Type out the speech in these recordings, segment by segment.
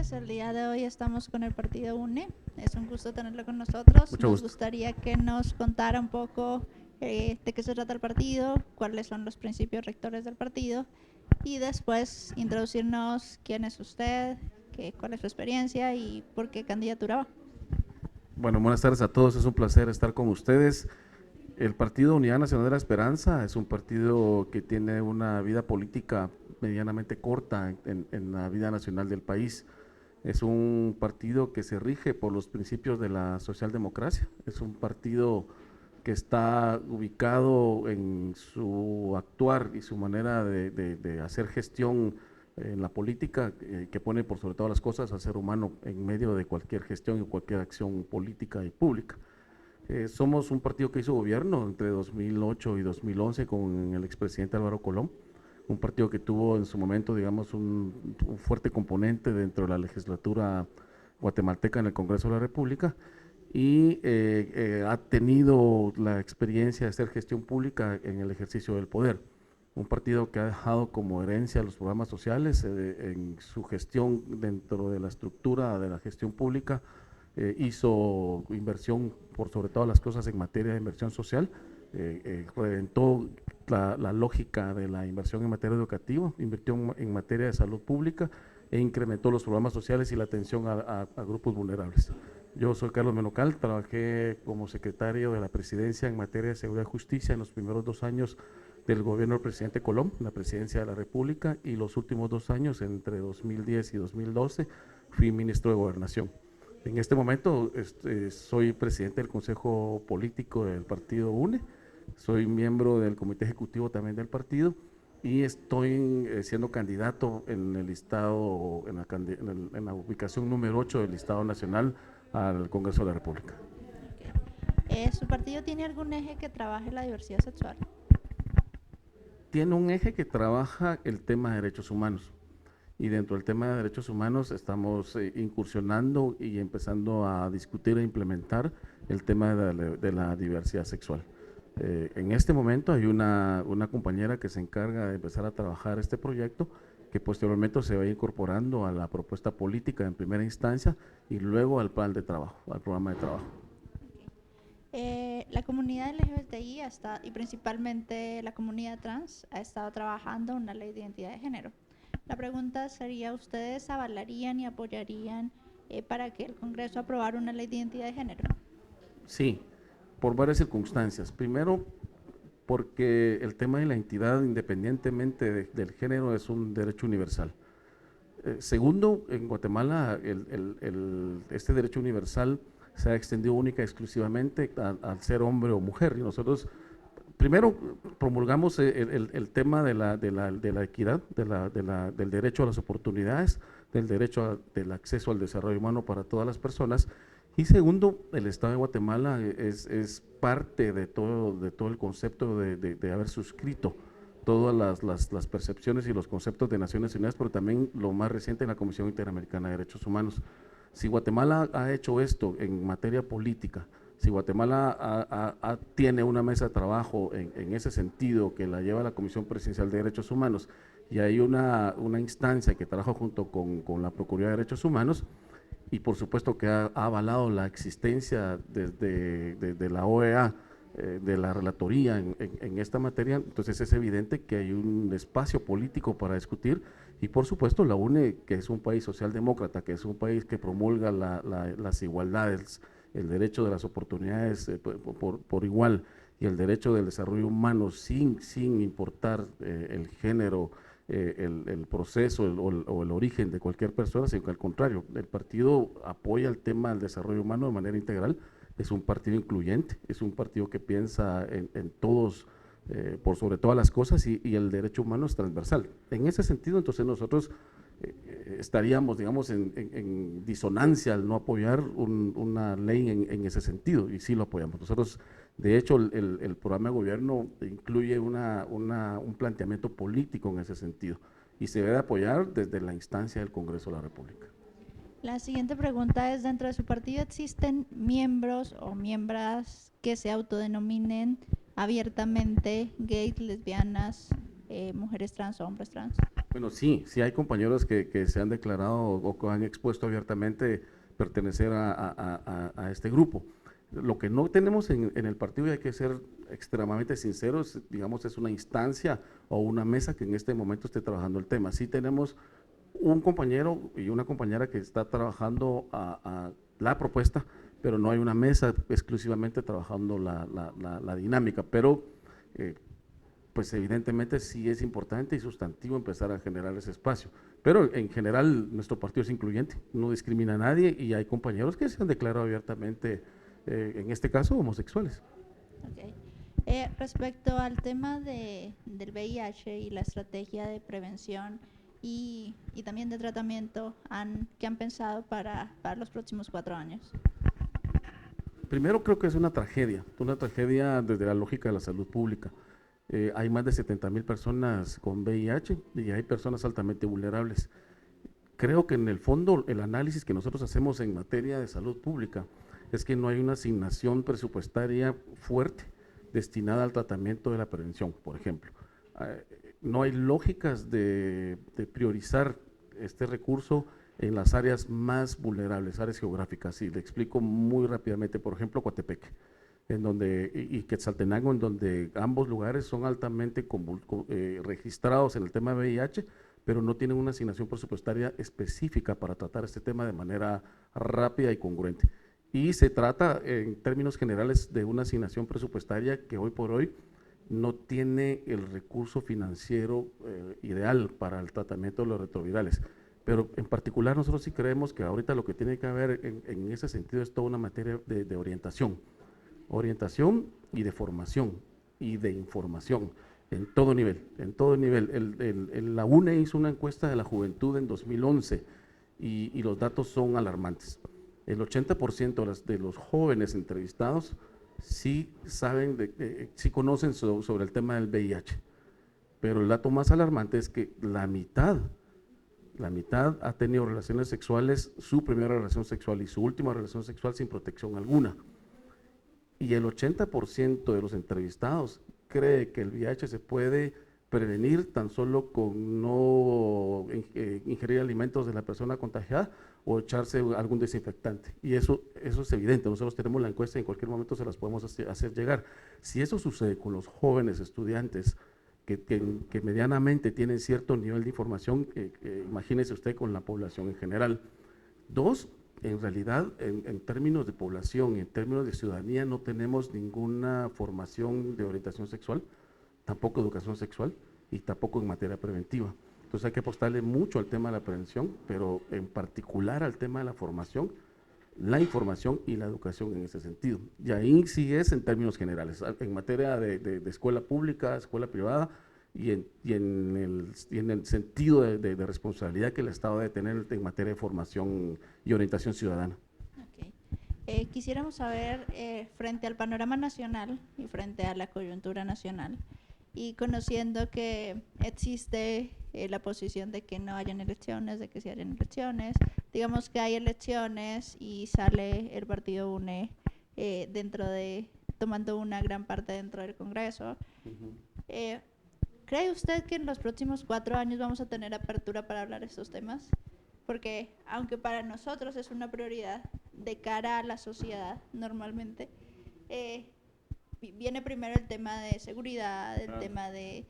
noches, el día de hoy estamos con el partido UNE. Es un gusto tenerlo con nosotros. Mucho Nos gusto. gustaría que nos contara un poco de qué se trata el partido, cuáles son los principios rectores del partido y después introducirnos quién es usted, cuál es su experiencia y por qué candidatura va. Bueno, buenas tardes a todos, es un placer estar con ustedes. El Partido Unidad Nacional de la Esperanza es un partido que tiene una vida política medianamente corta en la vida nacional del país. Es un partido que se rige por los principios de la socialdemocracia, es un partido que está ubicado en su actuar y su manera de hacer gestión en la política, que pone por sobre todas las cosas al ser humano en medio de cualquier gestión y cualquier acción política y pública. Somos un partido que hizo gobierno entre 2008 y 2011 con el expresidente Álvaro Colón, un partido que tuvo en su momento, digamos, un fuerte componente dentro de la legislatura guatemalteca en el Congreso de la República y ha tenido la experiencia de hacer gestión pública en el ejercicio del poder. Un partido que ha dejado como herencia los programas sociales en su gestión dentro de la estructura de la gestión pública. Hizo inversión por sobre todas las cosas en materia de inversión social, reventó la lógica de la inversión en materia educativa, invirtió en materia de salud pública e incrementó los programas sociales y la atención a grupos vulnerables. Yo soy Carlos Menocal, trabajé como secretario de la presidencia en materia de seguridad y justicia en los primeros 2 años del gobierno del presidente Colón, la presidencia de la República, y los últimos 2 años, entre 2010 y 2012, fui ministro de Gobernación. En este momento soy presidente del Consejo Político del Partido UNE, soy miembro del Comité Ejecutivo también del partido y estoy siendo candidato en el listado, en la ubicación número 8 del listado nacional al Congreso de la República. ¿Su partido tiene algún eje que trabaje la diversidad sexual? Tiene un eje que trabaja el tema de derechos humanos. Y dentro del tema de derechos humanos estamos incursionando y empezando a discutir e implementar el tema de la diversidad sexual. En este momento hay una compañera que se encarga de empezar a trabajar este proyecto, que posteriormente se va incorporando a la propuesta política en primera instancia y luego al plan de trabajo, al programa de trabajo. La comunidad LGBTI y principalmente la comunidad trans ha estado trabajando una ley de identidad de género. La pregunta sería, ¿ustedes avalarían y apoyarían para que el Congreso aprobara una ley de identidad de género? Sí, por varias circunstancias. Primero, porque el tema de la identidad, independientemente del género, es un derecho universal. Segundo, en Guatemala este derecho universal se ha extendido única y exclusivamente al ser hombre o mujer, y nosotros primero promulgamos el tema de la equidad, del derecho a las oportunidades, del derecho del acceso al desarrollo humano para todas las personas, y segundo, el Estado de Guatemala es parte de todo el concepto de haber suscrito todas las percepciones y los conceptos de Naciones Unidas, pero también lo más reciente en la Comisión Interamericana de Derechos Humanos. Si Guatemala ha hecho esto en materia política, si Guatemala tiene una mesa de trabajo en ese sentido que la lleva la Comisión Presidencial de Derechos Humanos y hay una instancia que trabaja junto con la Procuraduría de Derechos Humanos y por supuesto que ha avalado la existencia de la OEA, de la relatoría en esta materia, entonces es evidente que hay un espacio político para discutir y por supuesto la UNE, que es un país socialdemócrata, que es un país que promulga las igualdades, el derecho de las oportunidades por igual y el derecho del desarrollo humano sin importar el género, el proceso o el origen de cualquier persona, sino que al contrario, el partido apoya el tema del desarrollo humano de manera integral. Es un partido incluyente, es un partido que piensa en todos por sobre todas las cosas y el derecho humano es transversal. En ese sentido, entonces nosotros estaríamos, digamos, en disonancia al no apoyar una ley en ese sentido y sí lo apoyamos. Nosotros, de hecho, el programa de gobierno incluye un planteamiento político en ese sentido y se debe apoyar desde la instancia del Congreso de la República. La siguiente pregunta es, ¿dentro de su partido existen miembros o miembras que se autodenominen abiertamente gays, lesbianas, mujeres trans o hombres trans. Bueno, sí, sí hay compañeros que se han declarado o que han expuesto abiertamente pertenecer a este grupo. Lo que no tenemos en el partido, y hay que ser extremadamente sinceros, digamos, es una instancia o una mesa que en este momento esté trabajando el tema. Sí tenemos un compañero y una compañera que está trabajando a la propuesta, pero no hay una mesa exclusivamente trabajando la dinámica, pero pues evidentemente sí es importante y sustantivo empezar a generar ese espacio. Pero en general nuestro partido es incluyente, no discrimina a nadie y hay compañeros que se han declarado abiertamente, en este caso, homosexuales. Okay. Respecto al tema del VIH y la estrategia de prevención y también de tratamiento, ¿qué han pensado para los próximos 4 años? Primero creo que es una tragedia desde la lógica de la salud pública. Hay más de 70,000 personas con VIH y hay personas altamente vulnerables. Creo que en el fondo el análisis que nosotros hacemos en materia de salud pública es que no hay una asignación presupuestaria fuerte destinada al tratamiento de la prevención, por ejemplo. No hay lógicas de priorizar este recurso en las áreas más vulnerables, áreas geográficas. Y le explico muy rápidamente, por ejemplo, Coatepeque, y Quetzaltenango, en donde ambos lugares son altamente registrados en el tema de VIH, pero no tienen una asignación presupuestaria específica para tratar este tema de manera rápida y congruente. Y se trata, en términos generales, de una asignación presupuestaria que hoy por hoy no tiene el recurso financiero ideal para el tratamiento de los retrovirales. Pero en particular nosotros sí creemos que ahorita lo que tiene que haber en ese sentido es toda una materia de orientación y de formación y de información en todo nivel, en todo nivel. La UNE hizo una encuesta de la juventud en 2011 y los datos son alarmantes. El 80% de los jóvenes entrevistados sí saben, sí conocen sobre el tema del VIH, pero el dato más alarmante es que la mitad ha tenido relaciones sexuales, su primera relación sexual y su última relación sexual sin protección alguna. Y el 80% de los entrevistados cree que el VIH se puede prevenir tan solo con no ingerir alimentos de la persona contagiada o echarse algún desinfectante. Y eso es evidente, nosotros tenemos la encuesta y en cualquier momento se las podemos hacer llegar. Si eso sucede con los jóvenes estudiantes que medianamente tienen cierto nivel de información, imagínese usted con la población en general. Dos, en realidad, en términos de población, en términos de ciudadanía, no tenemos ninguna formación de orientación sexual, tampoco educación sexual y tampoco en materia preventiva. Entonces hay que apostarle mucho al tema de la prevención, pero en particular al tema de la formación, la información y la educación en ese sentido. Y ahí sí es en términos generales, en materia de escuela pública, escuela privada, y en el sentido de responsabilidad que el Estado debe tener en materia de formación y orientación ciudadana. Okay. Quisiéramos saber, frente al panorama nacional y frente a la coyuntura nacional, y conociendo que existe la posición de que no hayan elecciones, de que sí hayan elecciones, digamos que hay elecciones y sale el partido UNE tomando una gran parte dentro del Congreso. ¿Cree usted que en los próximos 4 años vamos a tener apertura para hablar de estos temas? Porque aunque para nosotros es una prioridad de cara a la sociedad normalmente, viene primero el tema de seguridad, el tema de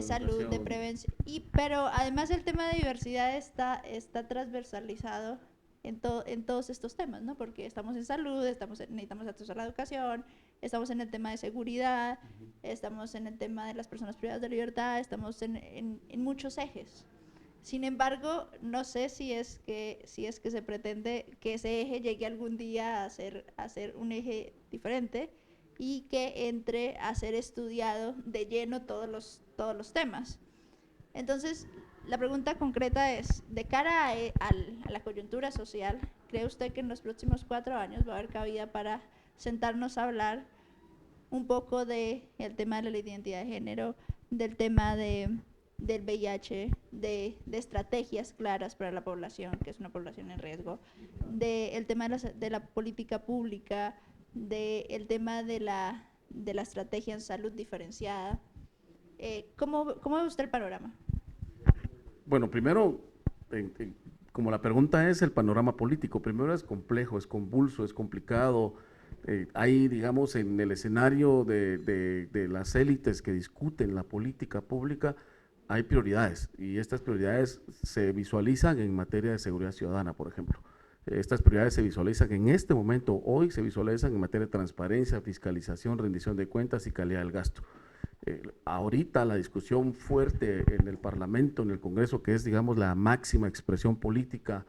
salud, de prevención, pero además el tema de diversidad está transversalizado en todos estos temas, ¿no? Porque estamos en salud, necesitamos acceso a la educación, estamos en el tema de seguridad, estamos en el tema de las personas privadas de libertad, estamos en muchos ejes. Sin embargo, no sé si es que se pretende que ese eje llegue algún día a ser un eje diferente y que entre a ser estudiado de lleno todos los temas. Entonces, la pregunta concreta es, de cara a la coyuntura social, ¿cree usted que en los próximos 4 años va a haber cabida para sentarnos a hablar un poco del tema de la identidad de género, del tema del VIH, de estrategias claras para la población, que es una población en riesgo, del tema de la política pública, del tema de la estrategia en salud diferenciada? ¿Cómo ve usted el panorama? Bueno, primero, como la pregunta es el panorama político, primero es complejo, es convulso, es complicado. Hay, digamos, en el escenario de las élites que discuten la política pública, hay prioridades y estas prioridades se visualizan en materia de seguridad ciudadana, por ejemplo. Estas prioridades se visualizan en este momento, hoy se visualizan en materia de transparencia, fiscalización, rendición de cuentas y calidad del gasto. Ahorita la discusión fuerte en el Parlamento, en el Congreso, que es, digamos, la máxima expresión política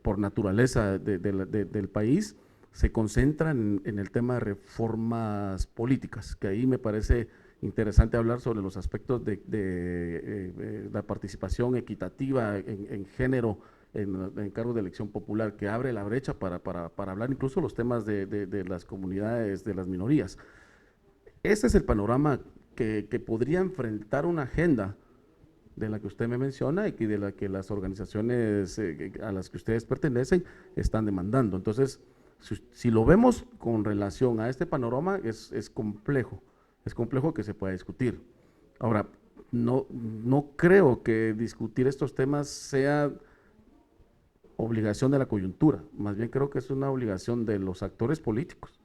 por naturaleza del país, se concentra en el tema de reformas políticas, que ahí me parece interesante hablar sobre los aspectos de la participación equitativa en género en cargos de elección popular, que abre la brecha para hablar incluso los temas de las comunidades, de las minorías. Ese es el panorama que podría enfrentar una agenda de la que usted me menciona y de la que las organizaciones a las que ustedes pertenecen están demandando. Entonces, si lo vemos con relación a este panorama, es complejo que se pueda discutir. Ahora, no creo que discutir estos temas sea obligación de la coyuntura, más bien creo que es una obligación de los actores políticos,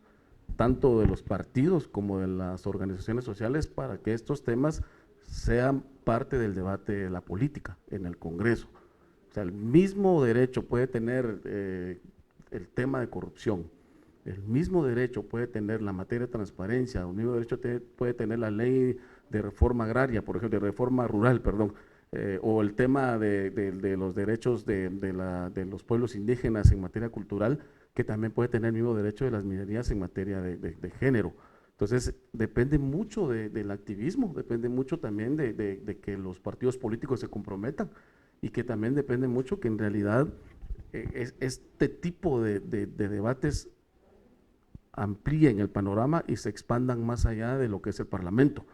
tanto de los partidos como de las organizaciones sociales, para que estos temas sean parte del debate de la política en el Congreso. O sea, el mismo derecho puede tener el tema de corrupción, el mismo derecho puede tener la materia de transparencia, el mismo derecho puede tener la ley de reforma agraria, por ejemplo, de reforma rural, perdón, o el tema de los derechos de los pueblos indígenas en materia cultural, que también puede tener el mismo derecho de las minorías en materia de género. Entonces, depende mucho del activismo, depende mucho también de que los partidos políticos se comprometan y que también depende mucho que en realidad este tipo de debates amplíen el panorama y se expandan más allá de lo que es el Parlamento.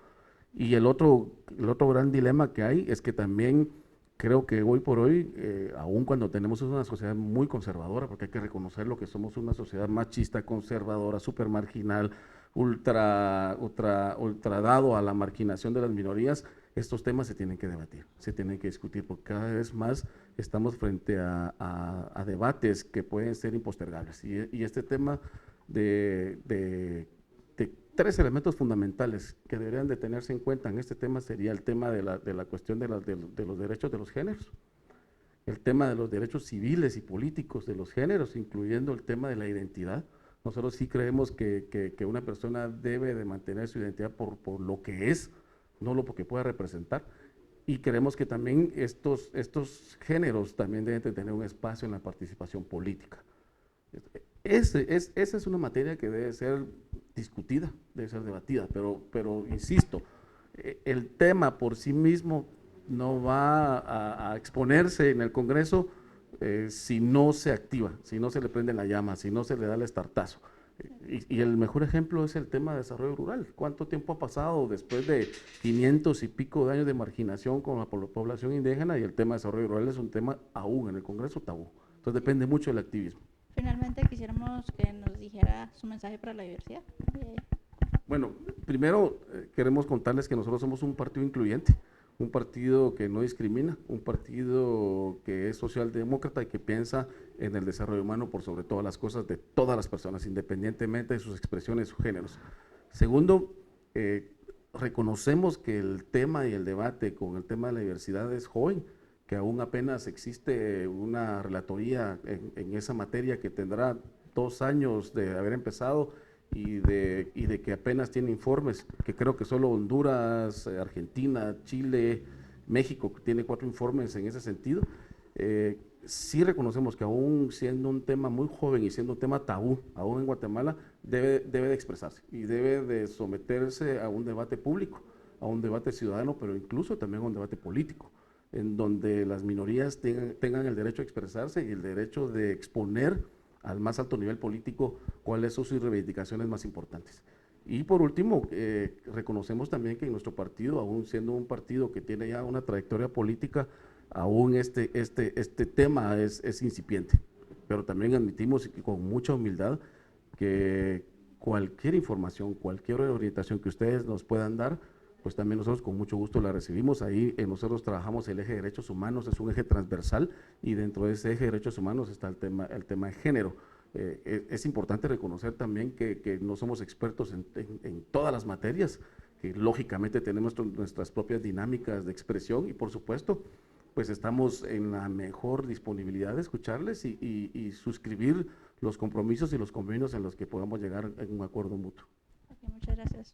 Y el otro gran dilema que hay es que también creo que hoy por hoy, aun cuando tenemos una sociedad muy conservadora, porque hay que reconocer lo que somos, una sociedad machista, conservadora, súper marginal, ultra dado a la marginación de las minorías, estos temas se tienen que debatir, se tienen que discutir, porque cada vez más estamos frente a debates que pueden ser impostergables. Y este tema de tres elementos fundamentales que deberían de tenerse en cuenta en este tema sería el tema de la cuestión de los derechos de los géneros, el tema de los derechos civiles y políticos de los géneros, incluyendo el tema de la identidad. Nosotros sí creemos que una persona debe de mantener su identidad por lo que es, no lo que pueda representar. Y creemos que también estos géneros también deben de tener un espacio en la participación política. Esa es una materia que debe ser discutida, debe ser debatida, pero insisto, el tema por sí mismo no va a exponerse en el Congreso si no se activa, si no se le prende la llama, si no se le da el estartazo. Y el mejor ejemplo es el tema de desarrollo rural. ¿Cuánto tiempo ha pasado después de 500 y pico de años de marginación con la población indígena? Y el tema de desarrollo rural es un tema aún en el Congreso tabú. Entonces depende mucho del activismo. Finalmente, quisiéramos que nos dijera su mensaje para la diversidad. Bueno, primero queremos contarles que nosotros somos un partido incluyente, un partido que no discrimina, un partido que es socialdemócrata y que piensa en el desarrollo humano por sobre todas las cosas de todas las personas, independientemente de sus expresiones, sus géneros. Segundo, reconocemos que el tema y el debate con el tema de la diversidad es joven, que aún apenas existe una relatoría en esa materia que tendrá 2 años de haber empezado y de que apenas tiene informes, que creo que solo Honduras, Argentina, Chile, México tiene 4 informes en ese sentido. Sí reconocemos que aún siendo un tema muy joven y siendo un tema tabú, aún en Guatemala, debe de expresarse y debe de someterse a un debate público, a un debate ciudadano, pero incluso también a un debate político, en donde las minorías tengan el derecho a expresarse y el derecho de exponer al más alto nivel político cuáles son sus reivindicaciones más importantes. Y por último, reconocemos también que en nuestro partido, aún siendo un partido que tiene ya una trayectoria política, aún este tema es incipiente, pero también admitimos con mucha humildad que cualquier información, cualquier orientación que ustedes nos puedan dar, pues también nosotros con mucho gusto la recibimos. Ahí nosotros trabajamos el eje de derechos humanos, es un eje transversal, y dentro de ese eje de derechos humanos está el tema de género. Es importante reconocer también que no somos expertos en todas las materias, que lógicamente tenemos nuestras propias dinámicas de expresión, y por supuesto, pues estamos en la mejor disponibilidad de escucharles y suscribir los compromisos y los convenios en los que podamos llegar en un acuerdo mutuo. Ok, muchas gracias.